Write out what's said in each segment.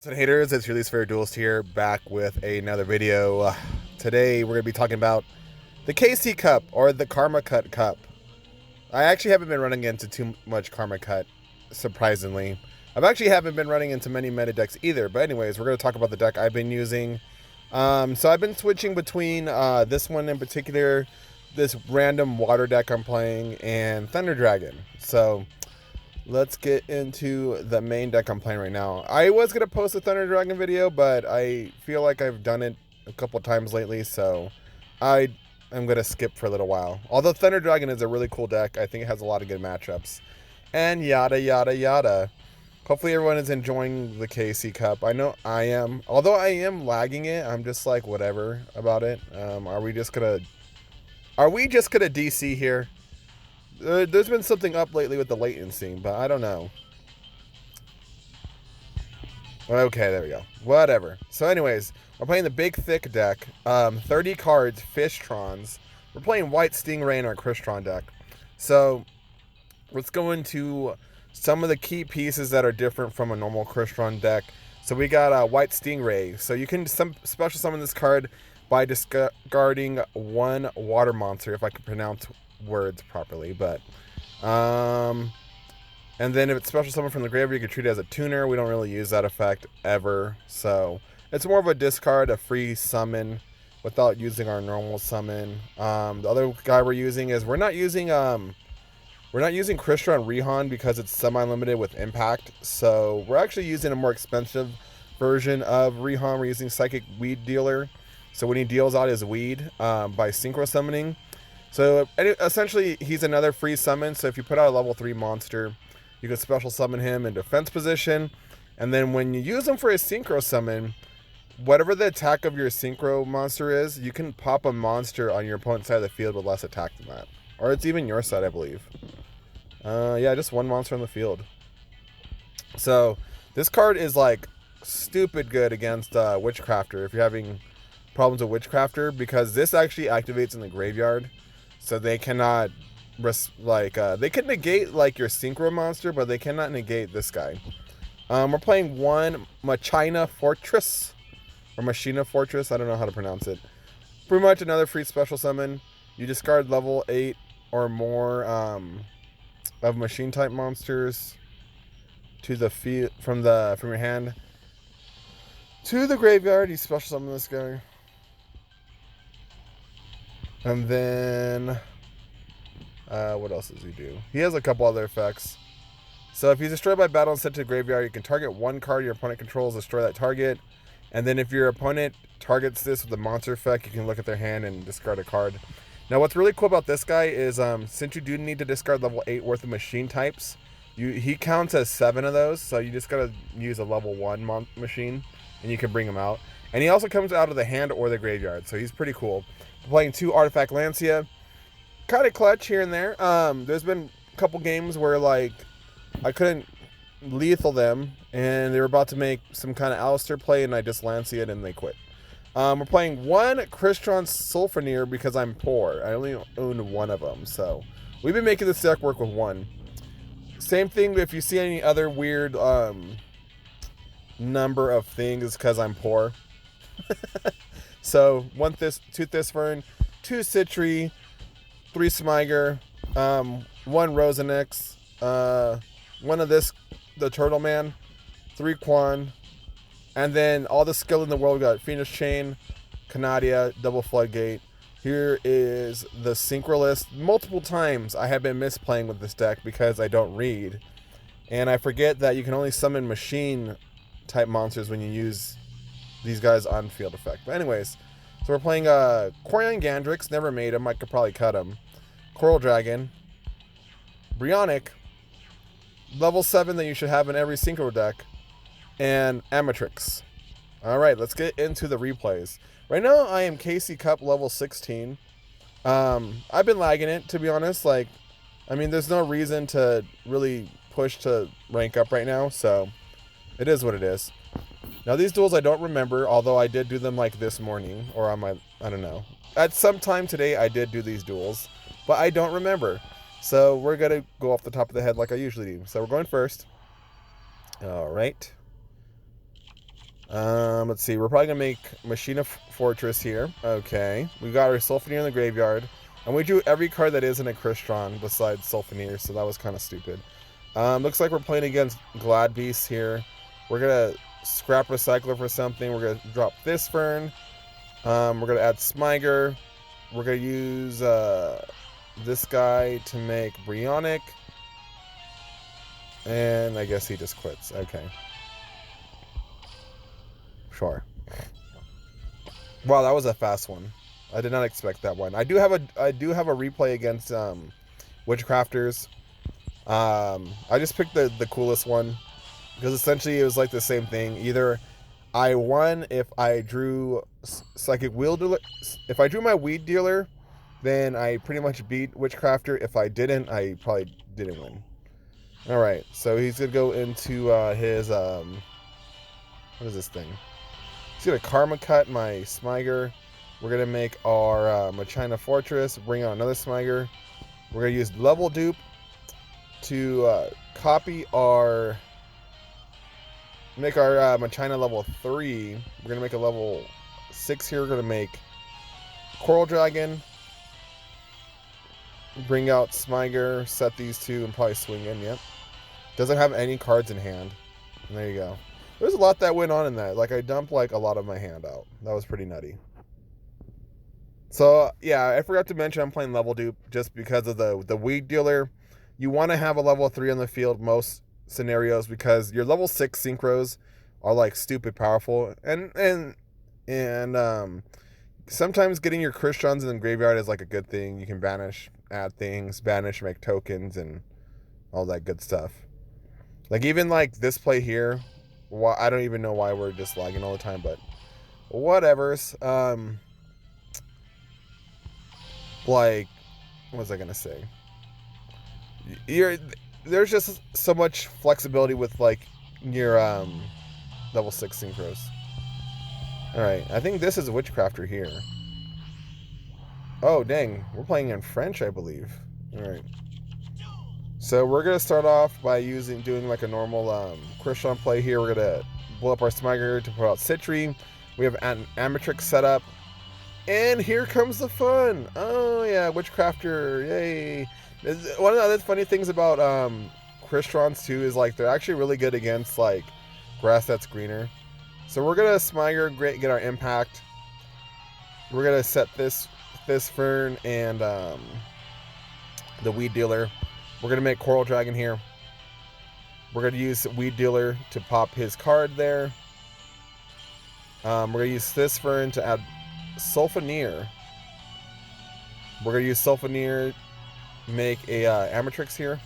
So haters, it's your least favorite duelist here, back with another video. Today we're going to be talking about the KC Cup, or the Karma Cut Cup. I actually haven't been running into too much Karma Cut, surprisingly. I've actually haven't been running into many meta decks either, but anyways, we're going to talk about the deck I've been using. So I've been switching between this one in particular, this random water deck I'm playing, and Thunder Dragon. So let's get into the main deck I'm playing right now. I was going to post a Thunder Dragon video, but I feel like I've done it a couple times lately, so I'm going to skip for a little while. Although Thunder Dragon is a really cool deck, I think it has a lot of good matchups. And yada, yada, yada. Hopefully everyone is enjoying the KC Cup. I know I am. Although I am lagging it, I'm just like, whatever about it. Are we just going to DC here? There's been something up lately with the latency, but I don't know. Okay, there we go. Whatever. So anyways, we're playing the big thick deck. 30 cards, PHISHTRONS. We're playing White Stingray in our PHISHTRON deck. So let's go into some of the key pieces that are different from a normal PHISHTRON deck. So we got White Stingray. So you can special summon this card by discarding one water monster, if I can pronounce words properly, but and then if it's special summon from the graveyard, you can treat it as a tuner. We don't really use that effect ever, so it's more of a discard, a free summon without using our normal summon. The other guy we're using is we're not using Crystron Rihan because it's semi-limited with impact, so we're actually using a more expensive version of Rihan. We're using Psychic Weed Dealer, so when he deals out his weed by synchro summoning. So essentially, he's another free summon. So if you put out a level 3 monster, you can special summon him in defense position. And then when you use him for a synchro summon, whatever the attack of your synchro monster is, you can pop a monster on your opponent's side of the field with less attack than that. Or it's even your side, I believe. Yeah, just one monster on the field. So this card is like stupid good against Witchcrafter if you're having problems with Witchcrafter, because this actually activates in the graveyard. So they cannot, they can negate like your synchro monster, but they cannot negate this guy. We're playing one Machina Fortress, or Machina Fortress, I don't know how to pronounce it. Pretty much another free special summon. You discard level 8 or more of machine type monsters to the field from your hand to the graveyard. You special summon this guy. And then, what else does he do? He has a couple other effects. So if he's destroyed by battle and sent to the graveyard, you can target one card your opponent controls, destroy that target. And then if your opponent targets this with a monster effect, you can look at their hand and discard a card. Now what's really cool about this guy is, since you do need to discard level 8 worth of machine types, he counts as 7 of those, so you just gotta use a level 1 machine, and you can bring him out. And he also comes out of the hand or the graveyard, so he's pretty cool. Playing 2 Artifact Lancia, kind of clutch here and there. There's been a couple games where like I couldn't lethal them, and they were about to make some kind of Alistair play, and I just Lancia'd and they quit. We're playing 1 Crystron Sulfurneer because I'm poor. I only own 1 of them, so we've been making this deck work with 1. Same thing if you see any other weird number of things, because I'm poor. So 2 Thysfern, 2 Citri, 3 Smiger, 1 Rosenix, 1 of this, the Turtle Man, 3 Quan, and then all the skill in the world. We got Phoenix Chain, Canadia, Double Floodgate. Here is the Synchro list. Multiple times I have been misplaying with this deck because I don't read, and I forget that you can only summon machine type monsters when you use these guys on field effect. But anyways, so we're playing Corian Gandrix, never made him, I could probably cut him. Coral Dragon, Brionic, level 7 that you should have in every synchro deck, and Amatrix. Alright, let's get into the replays. Right now I am KC Cup level 16. I've been lagging it, to be honest. Like, I mean, there's no reason to really push to rank up right now, so it is what it is. Now these duels I don't remember, although I did do them like this morning, or on my, I don't know. At some time today I did do these duels, but I don't remember. So we're going to go off the top of the head like I usually do. So we're going first. All right. Let's see. We're probably gonna make Machina Fortress here. Okay. We got our Sulfonier in the graveyard. And we drew every card that isn't a Crystron besides Sulfonier, so that was kind of stupid. Looks like we're playing against Glad Beasts here. We're gonna scrap Recycler for something. We're gonna drop this Fern. We're gonna add Smiger. We're gonna use this guy to make Brionic. And I guess he just quits. Okay. Sure. Wow, that was a fast one. I did not expect that one. I do have a replay against Witchcrafters. I just picked the coolest one because essentially it was like the same thing. Either I won if I drew Psychic Wheel Dealer. If I drew my Weed Dealer, then I pretty much beat Witchcrafter. If I didn't, I probably didn't win. All right, so he's gonna go into his what is this thing? He's gonna Karma Cut my Smiger. We're gonna make our Machina Fortress. Bring out another Smiger. We're gonna use Level Dupe to copy our Machina level 3. We're gonna make a level 6 here. We're gonna make Coral Dragon. Bring out Smiger. Set these two and probably swing in. Yep. Doesn't have any cards in hand. And there you go. There's a lot that went on in that. Like I dumped like a lot of my hand out. That was pretty nutty. So yeah, I forgot to mention I'm playing Level Dupe just because of the Weed Dealer. You want to have a level 3 on the field most scenarios because your level 6 synchros are like stupid powerful, and sometimes getting your Crystons in the graveyard is like a good thing. You can banish, add things, banish, make tokens, and all that good stuff. Like even like this play here, I don't even know why we're just lagging all the time, but whatever's. Like, what was I gonna say? There's just so much flexibility with like your level 6 synchros. Alright, I think this is a Witchcrafter here. Oh dang, we're playing in French, I believe. Alright. So we're gonna start off by doing like a normal Crystron play here. We're gonna blow up our Smiger to put out Citri. We have an Amatrix set up. And here comes the fun. Oh yeah, Witchcrafter, yay. One of the other funny things about Crystron's too is like they're actually really good against like grass that's greener. So we're gonna Smiger, get our impact. We're gonna set this Fern and the Weed Dealer. We're gonna make Coral Dragon here. We're gonna use Weed Dealer to pop his card there. We're gonna use this Fern to add Sulfonier. We're gonna use Sulfonier, make a Amatrix here.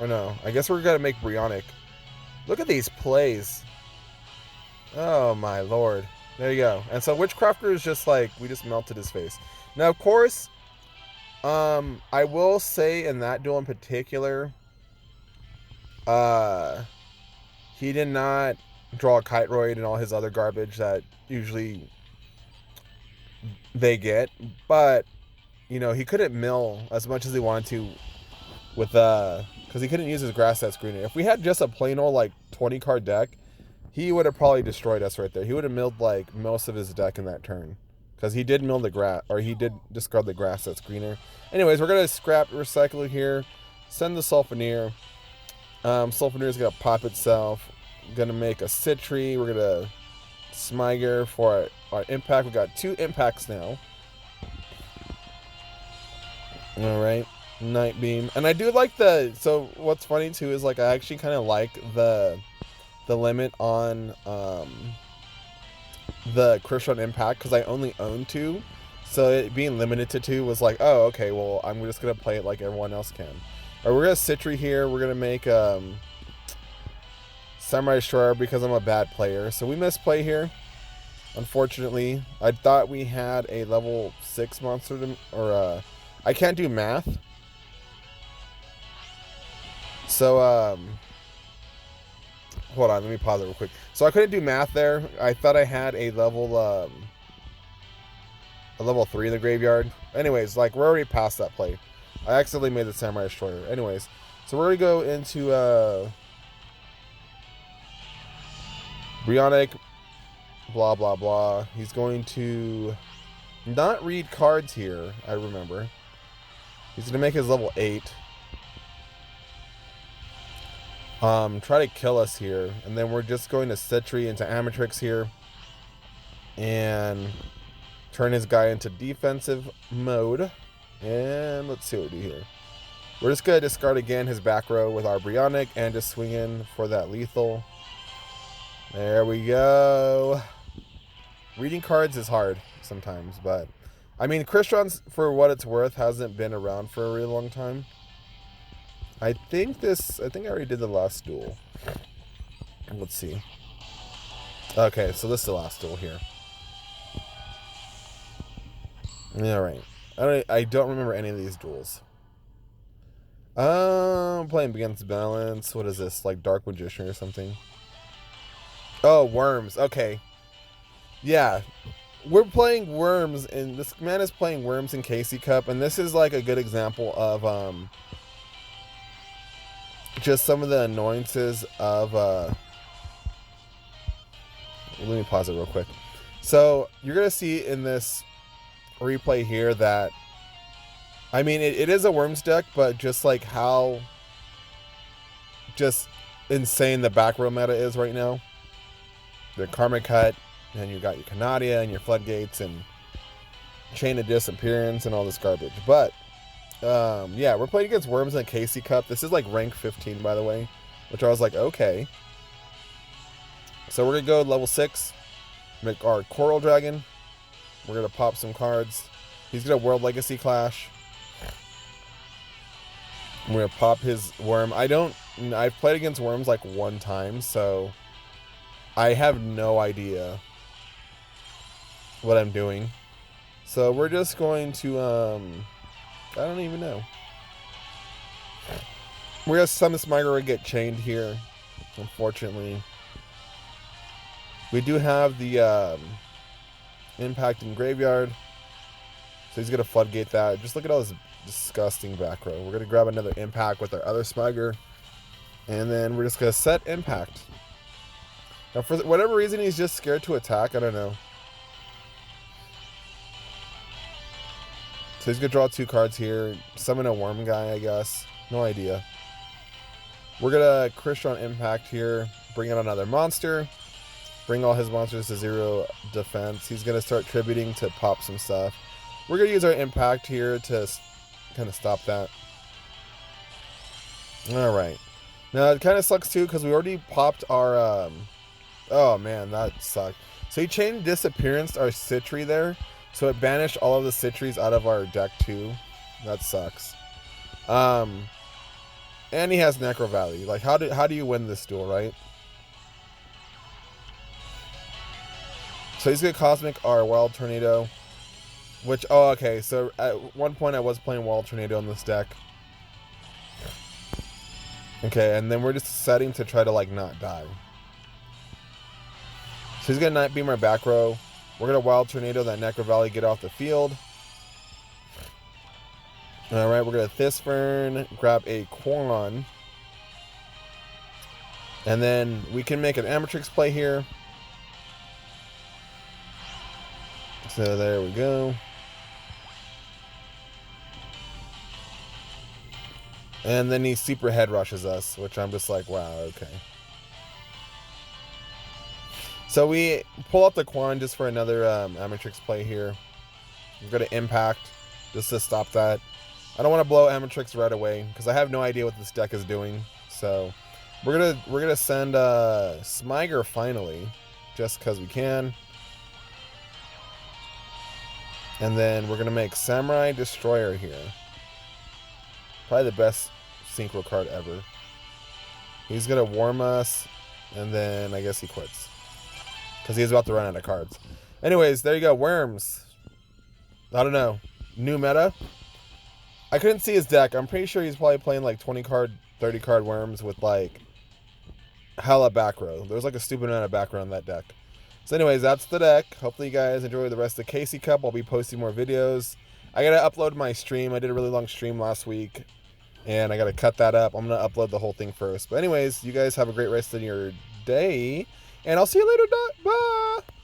Or no, I guess we're gonna make Brionic. Look at these plays. Oh my lord. There you go. And so Witchcrafter is just like, we just melted his face. Now of course, I will say in that duel in particular, he did not draw a Kiteroid and all his other garbage that usually they get, but you know, he couldn't mill as much as he wanted to with because he couldn't use his grass that's greener. If we had just a plain old like 20 card deck, he would have probably destroyed us right there. He would have milled like most of his deck in that turn because he did mill the grass, or he did discard the grass that's greener. Anyways, we're gonna scrap Recycler here, send the Sulfonier. Sulfonier is gonna pop itself. Gonna make a Citri. We're gonna Smiger for our impact. We got 2 impacts now. Alright. Night Beam. And I do like so what's funny too is like I actually kind of like the limit on the Crystron impact because I only own 2. So it being limited to 2 was like, oh okay, well I'm just gonna play it like everyone else can. Alright, we're gonna Citri here. We're gonna make Samurai Destroyer because I'm a bad player. So we misplay here. Unfortunately, I thought we had a level 6 monster or I can't do math. So hold on, let me pause it real quick. So I couldn't do math there. I thought I had a level 3 in the graveyard. Anyways, like we're already past that play. I accidentally made the Samurai Destroyer. Anyways, so we're gonna go into Brionic, blah, blah, blah. He's going to not read cards here, I remember. He's going to make his level 8. Try to kill us here. And then we're just going to Sentry into Amatrix here. And turn his guy into defensive mode. And let's see what we do here. We're just going to discard again his back row with our Brionic and just swing in for that lethal. There we go. Reading cards is hard sometimes, but I mean, PHISHTRONS, for what it's worth, hasn't been around for a really long time. I think I already did the last duel. Let's see. Okay, so this is the last duel here. Alright. I don't remember any of these duels. Playing against Balance. What is this? Like Dark Magician or something? Oh, Worms. Okay. Yeah. We're playing Worms, and this man is playing Worms in KC Cup, and this is like a good example of just some of the annoyances of let me pause it real quick. So you're gonna see in this replay here that, I mean, it is a Worms deck, but just like how just insane the back row meta is right now. The Karma Cut, and you got your Canadia and your Floodgates and Chain of Disappearance and all this garbage. But yeah, we're playing against Worms in a KC Cup. This is like rank 15, by the way, which I was like, okay. So we're gonna go level 6, make our Coral Dragon. We're gonna pop some cards. He's gonna World Legacy Clash. We're gonna pop his Worm. I've played against Worms like one time, so I have no idea what I'm doing. So we're just going to I don't even know. We're gonna summon Smiger and get chained here, unfortunately. We do have the Impact in Graveyard, so he's gonna Floodgate that. Just look at all this disgusting back row. We're gonna grab another Impact with our other Smiger, and then we're just gonna set Impact. Now, for whatever reason, he's just scared to attack. I don't know. So he's gonna draw 2 cards here. Summon a Worm guy, I guess. No idea. We're gonna Crystron Impact here. Bring in another monster. Bring all his monsters to 0 defense. He's gonna start tributing to pop some stuff. We're gonna use our Impact here to kind of stop that. Alright. Now, it kind of sucks too, because we already popped our... oh man, that sucked. So he chained Disappearance our Sentry there. So it banished all of the Sentries out of our deck too. That sucks. And he has Necro Valley. Like, how do you win this duel, right? So he's gonna Cosmic our Wild Tornado. Which, oh, okay. So at one point I was playing Wild Tornado in this deck. Okay, and then we're just setting to try to, like, not die. So he's gonna Night Beam our back row. We're gonna Wild Tornado that Necro Valley, get off the field. Alright, we're gonna Thisfern, grab a Quoron. And then we can make an Amatrix play here. So there we go. And then he super head rushes us, which I'm just like, wow, okay. So we pull up the Quan just for another Amatrix play here. We're going to Impact just to stop that. I don't want to blow Amatrix right away because I have no idea what this deck is doing. So we're gonna send Smiger finally, just because we can. And then we're gonna make Samurai Destroyer here. Probably the best synchro card ever. He's gonna Warm us, and then I guess he quits because he's about to run out of cards. Anyways, there you go, Worms. I don't know, new meta. I couldn't see his deck. I'm pretty sure he's probably playing like 20 card, 30 card Worms with like hella back row. There's like a stupid amount of back row in that deck. So anyways, that's the deck. Hopefully you guys enjoy the rest of the KC Cup. I'll be posting more videos. I gotta upload my stream. I did a really long stream last week, and I gotta cut that up. I'm gonna upload the whole thing first. But anyways, you guys have a great rest of your day, And I'll see you later. Bye.